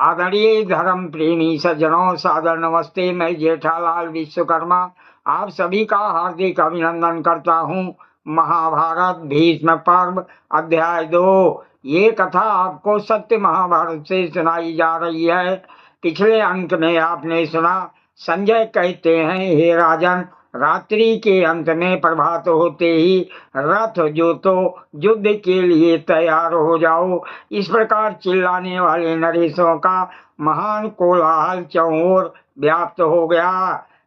आदरणीय धर्म प्रेमी सज्जनों, सादर नमस्ते। मैं जेठालाल विश्वकर्मा आप सभी का हार्दिक अभिनंदन करता हूँ। महाभारत भीष्म पर्व अध्याय 2। ये कथा आपको सत्य महाभारत से सुनाई जा रही है। पिछले अंक में आपने सुना, संजय कहते हैं, हे राजन, रात्रि के अंत में प्रभात होते ही रथ जोतो, युद्ध के लिए तैयार हो जाओ। इस प्रकार चिल्लाने वाले नरेशों का महान कोलाहल चौर व्याप्त हो गया।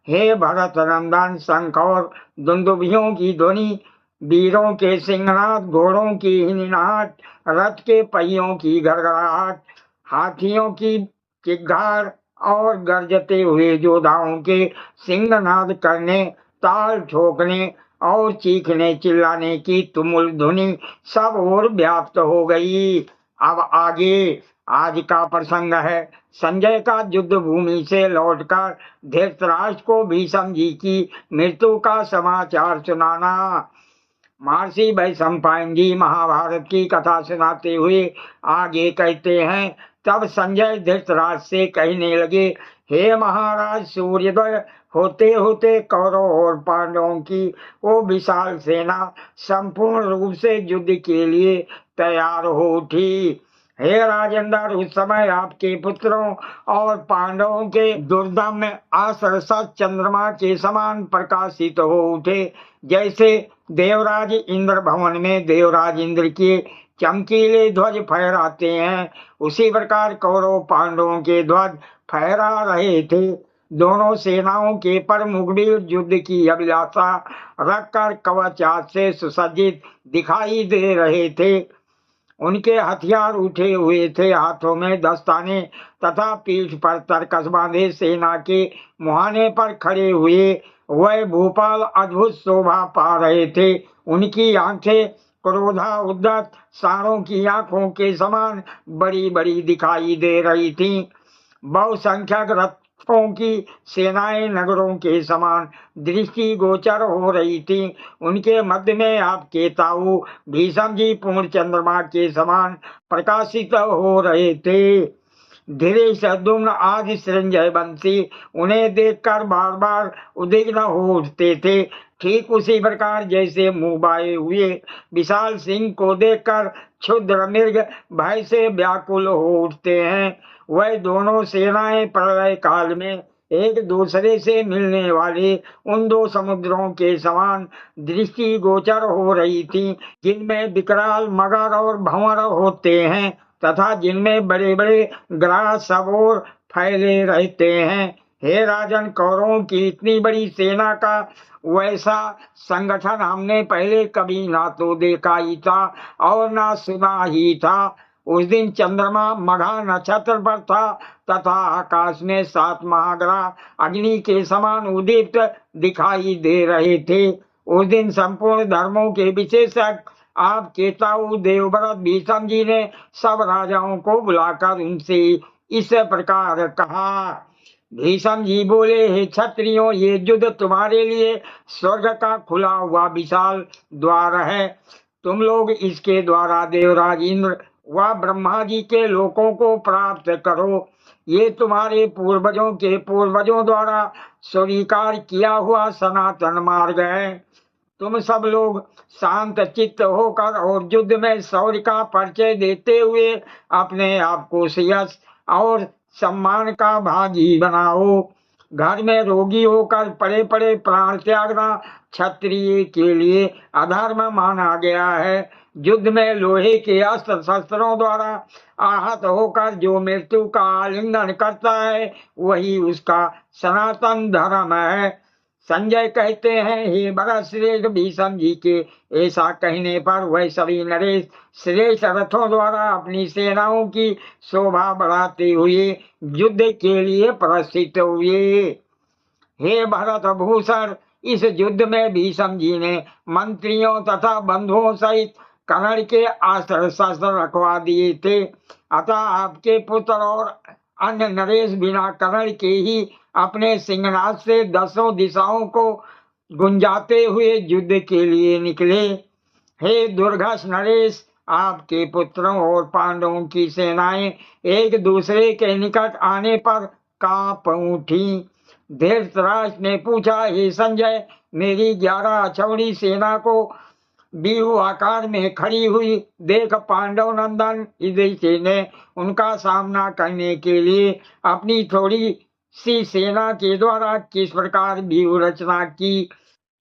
हे भरत नंदन, शंख और दुंदुभियों की ध्वनि, वीरों के सिंहनाद, घोड़ों की हिनहाट, रथ के पहियों की गड़गड़ाहट, हाथियों की चिघाड़ और गरजते हुए योद्धाओं के सिंहनाद करने, ताल ठोकने और चीखने चिल्लाने की तुमुल ध्वनि सब ओर व्याप्त हो गई। अब आगे आज का प्रसंग है संजय का युद्ध भूमि से लौटकर धृतराष्ट्र को भीष्म जी की मृत्यु का समाचार सुनाना। महर्षि वैशंपायन जी महाभारत की कथा सुनाते हुए आगे कहते हैं, तब संजय धृतराष्ट्र से कहने लगे, हे महाराज सूर्योदय होते होते कौरव और पांडवों की वो विशाल सेना संपूर्ण रूप से युद्ध के लिए तैयार हो उठी। हे राजेंद्र, उस समय आपके पुत्रों और पांडवों के दुर्दम्य आसरसत चंद्रमा के समान प्रकाशित हो उठे। जैसे देवराज इंद्र भवन में देवराज इंद्र के चमकीले ध्वज फहराते हैं, उसी प्रकार कौरव पांडवों के ध्वज फहरा रहे थे। दोनों सेनाओं के प्रमुख भी युद्ध की अभिलाषा रखकर कवच से सुसज्जित दिखाई दे रहे थे। उनके हथियार उठे हुए थे, हाथों में दस्ताने तथा पीठ पर तरकस बांधे सेना के मुहाने पर खड़े हुए वह भूपाल अद्भुत शोभा पा रहे थे। उनकी आंखें क्रोधा उद्दत सांडों की आंखों के समान बड़ी बड़ी दिखाई दे रही थीं। बहुसंख्यक रथों की सेनाएं नगरों के समान दृष्टि गोचर हो रही थीं। उनके मध्य में आपके ताऊ भीष्म जी पूर्ण चंद्रमा के समान प्रकाशित हो रहे थे। धीरे सद्युम्न आदि संजय बंसी उन्हें देखकर बार बार उद्विग्न हो उठते थे। ठीक उसी प्रकार जैसे मुंह बाए हुए विशाल सिंह को देखकर क्षुद्र मृग भय से व्याकुल हो उठते हैं, वह दोनों सेनाएं प्रलय काल में एक दूसरे से मिलने वाले उन दो समुद्रों के समान दृष्टि गोचर हो रही थी, जिनमें विकराल मगर और भंवर होते हैं तथा जिनमें बड़े बड़े ग्रास सब ओर फैले रहते हैं। हे राजन, कौरवों की इतनी बड़ी सेना का वैसा संगठन हमने पहले कभी ना तो देखा ही था और ना सुना ही था। उस दिन चंद्रमा मघा नक्षत्र पर था तथा आकाश में 7 महाग्रह अग्नि के समान उदीप्त दिखाई दे रहे थे। उस दिन संपूर्ण धर्मों के विशेषज्ञ आपके ताऊ देवव्रत भीष्म जी ने सब राजाओं को बुलाकर उनसे इस प्रकार कहा। भीष्म जी बोले, हे क्षत्रियों, ये युद्ध तुम्हारे लिए स्वर्ग का खुला हुआ विशाल द्वार है। तुम लोग इसके द्वारा देवराज इंद्र व ब्रह्मा जी के लोकों को प्राप्त करो। ये तुम्हारे पूर्वजों के पूर्वजों द्वारा स्वीकार किया हुआ सनातन मार्ग है। तुम सब लोग शांत चित्त होकर और युद्ध में शौर्य का परिचय देते हुए अपने आप को यश और सम्मान का भागी बनाओ। घर में रोगी होकर पड़े पड़े प्राण त्यागना क्षत्रिय के लिए अधर्म माना गया है। युद्ध में लोहे के अस्त्र शस्त्रों द्वारा आहत होकर जो मृत्यु का आलिंगन करता है, वही उसका सनातन धर्म है। संजय कहते हैं, हे भरत श्रेष्ठ, भीष्म जी के ऐसा कहने पर वह सभी नरेश श्रेष्ठ रथों द्वारा अपनी सेनाओं की शोभा बढ़ाते हुए युद्ध के लिए प्रस्थित हुए। हे भरत भूषण, इस युद्ध में भीष्म जी ने मंत्रियों तथा बंधुओं सहित कर्ण के अस्त्र शस्त्र रखवा दिए थे। अतः आपके पुत्र और अन्य नरेश बिना कर्ण के ही अपने सिंहनाद से 10 दिशाओं को गुंजाते हुए युद्ध के लिए निकले। हे दुर्घस नरेश, आपके पुत्रों और पांडवों की सेनाएं एक दूसरे के निकट आने पर कांप उठी। धृतराष्ट्र ने पूछा, हे संजय, मेरी 11 चौड़ी सेना को व्यूह आकार में खड़ी हुई देख पांडव नंदन युधिष्ठिर ने उनका सामना करने के लिए अपनी थोड़ी सी सेना के द्वारा किस प्रकार व्यूह रचना की।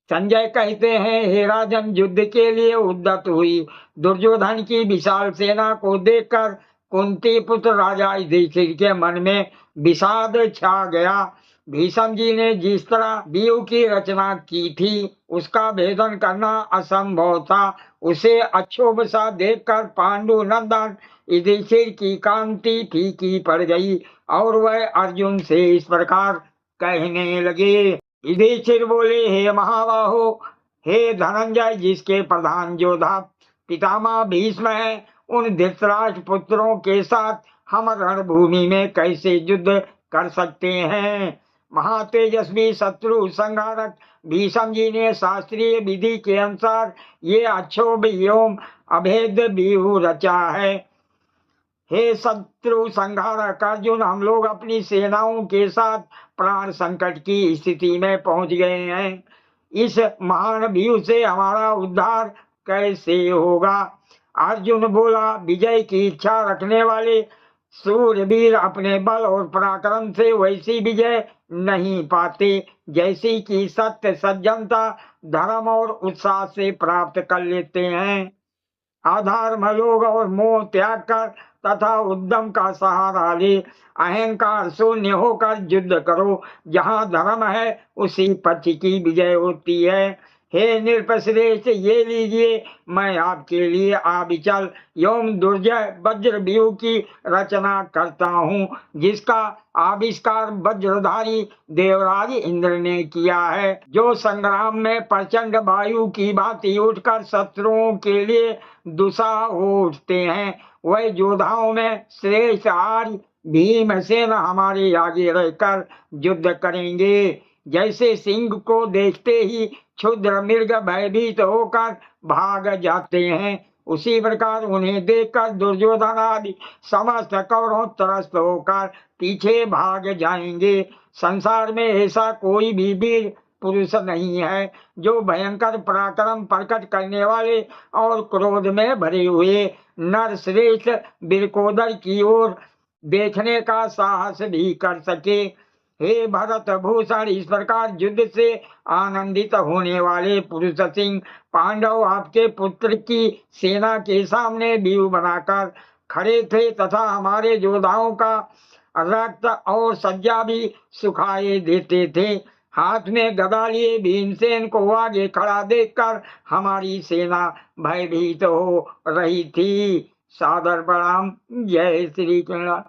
संजय कहते हैं, हे राजन, युद्ध के लिए उद्यत हुई दुर्योधन की विशाल सेना को देखकर कुंती पुत्र राजा युधिष्ठिर के मन में विषाद छा गया। भीष्म जी ने जिस तरह व्यूह की रचना की थी उसका भेदन करना असंभव था। उसे अक्षोभ सा देखकर पांडु नंदन युधिष्ठिर की कांति फीकी पड़ गई और वह अर्जुन से इस प्रकार कहने लगे। युधिष्ठिर बोले, हे महाबाहो, हे धनंजय, जिसके प्रधान योद्धा पितामह भीष्म है, उन धृतराष्ट्र पुत्रों के साथ हम रणभूमि में कैसे युद्ध कर सकते हैं। महातेजस्वी शत्रु संहारक भीष्म जी ने शास्त्रीय विधि के अनुसार ये अक्षोभ एवं अभेद व्यूह रचा है। हे शत्रु संहारक अर्जुन, हम लोग अपनी सेनाओं के साथ प्राण संकट की स्थिति में पहुंच गए हैं। इस महान व्यूह से हमारा उद्धार कैसे होगा। अर्जुन बोला, विजय की इच्छा रखने वाले सूरवीर अपने बल और पराक्रम से वैसी विजय नहीं पाते जैसी कि सत्य, सज्जनता, धर्म और उत्साह से प्राप्त कर लेते हैं। अधर्म, लोभ और मोह त्याग कर तथा उद्यम का सहारा ले अहंकार शून्य होकर युद्ध करो। जहाँ धर्म है उसी पक्ष की विजय होती है। हे नृपश्रेष्ठ, ये लीजिए, मैं आपके लिए आविचल एवं दुर्जय वज्र व्यूह की रचना करता हूँ, जिसका आविष्कार वज्रधारी देवराज इंद्र ने किया है, जो संग्राम में प्रचंड वायु की भांति उठकर शत्रुओं के लिए दुस्साह हो उठते हैं। वह योद्धाओं में श्रेष्ठ आर्य भीमसेन हमारे आगे रहकर युद्ध करेंगे। जैसे सिंह को देखते ही क्षुद्र मृग भयभीत होकर भाग जाते हैं, उसी प्रकार उन्हें देखकर दुर्योधन आदि समस्त कौरव त्रस्त होकर पीछे भाग जाएंगे। संसार में ऐसा कोई भी वीर पुरुष नहीं है जो भयंकर पराक्रम प्रकट करने वाले और क्रोध में भरे हुए नर श्रेष्ठ बिरकोदर की ओर देखने का साहस भी कर सके। हे भरत भूषण, इस प्रकार युद्ध से आनंदित होने वाले पुरुष सिंह पांडव आपके पुत्र की सेना के सामने व्यूह बनाकर खड़े थे तथा हमारे योद्धाओं का रक्त और सज्जा भी सुखाए देते थे। हाथ में गदा लिए भीमसेन को आगे खड़ा देखकर हमारी सेना भयभीत हो रही थी। सादर प्रणाम। जय श्री कृष्ण।